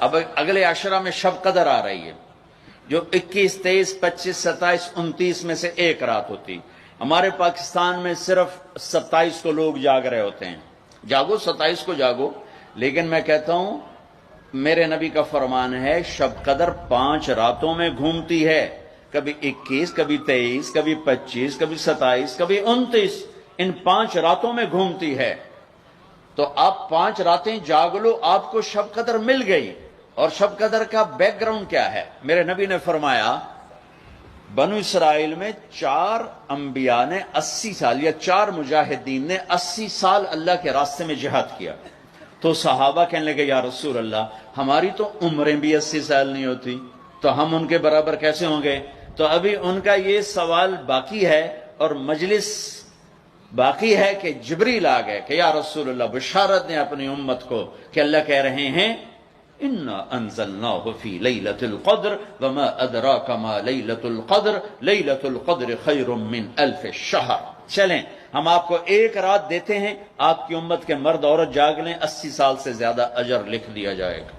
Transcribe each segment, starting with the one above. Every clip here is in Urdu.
اب اگلے عشرہ میں شب قدر آ رہی ہے جو 21 23 25 27 29 میں سے ایک رات ہوتی. ہمارے پاکستان میں صرف 27 کو لوگ جاگ رہے ہوتے ہیں. جاگو 27 کو جاگو، لیکن میں کہتا ہوں میرے نبی کا فرمان ہے شب قدر 5 راتوں میں گھومتی ہے، کبھی 21 کبھی 23 کبھی 25 کبھی 27 کبھی 29، ان 5 راتوں میں گھومتی ہے. تو آپ 5 راتیں جاگ لو، آپ کو شب قدر مل گئی. اور شب قدر کا بیک گراؤنڈ کیا ہے؟ میرے نبی نے فرمایا بنو اسرائیل میں 4 انبیاء نے 80 سال یا 4 مجاہدین نے 80 سال اللہ کے راستے میں جہاد کیا. تو صحابہ کہنے لگے یا رسول اللہ ہماری تو عمریں بھی 80 سال نہیں ہوتی، تو ہم ان کے برابر کیسے ہوں گے؟ تو ابھی ان کا یہ سوال باقی ہے اور مجلس باقی ہے کہ جبریل آ گئے کہ یا رسول اللہ بشارت دیں اپنی امت کو کہ اللہ کہہ رہے ہیں اِنَّا أَنزَلْنَاهُ فِي لَيْلَةِ الْقَدْرِ وَمَا أَدْرَاكَ مَا لَيْلَةُ الْقَدْرِ لَيْلَةُ الْقَدْرِ خَيْرٌ مِّنْ أَلْفِ الشَّهْرِ. چلیں ہم آپ کو ایک رات دیتے ہیں، آپ کی امت کے مرد عورت جاگ لیں، 80 سال سے زیادہ اجر لکھ دیا جائے گا.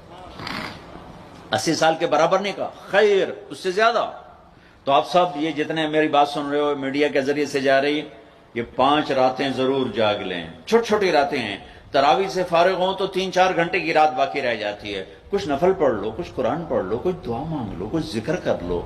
80 سال کے برابر نہیں کہا، خیر اس سے زیادہ. تو آپ سب یہ جتنے میری بات سن رہے ہو میڈیا کے ذریعے سے جا رہی، یہ 5 راتیں ضرور جاگ لیں. چھوٹی چھوٹی راتیں ہیں، تراویح سے فارغ ہوں تو 3-4 گھنٹے کی رات باقی رہ جاتی ہے. کچھ نفل پڑھ لو، کچھ قرآن پڑھ لو، کچھ دعا مانگ لو، کچھ ذکر کر لو.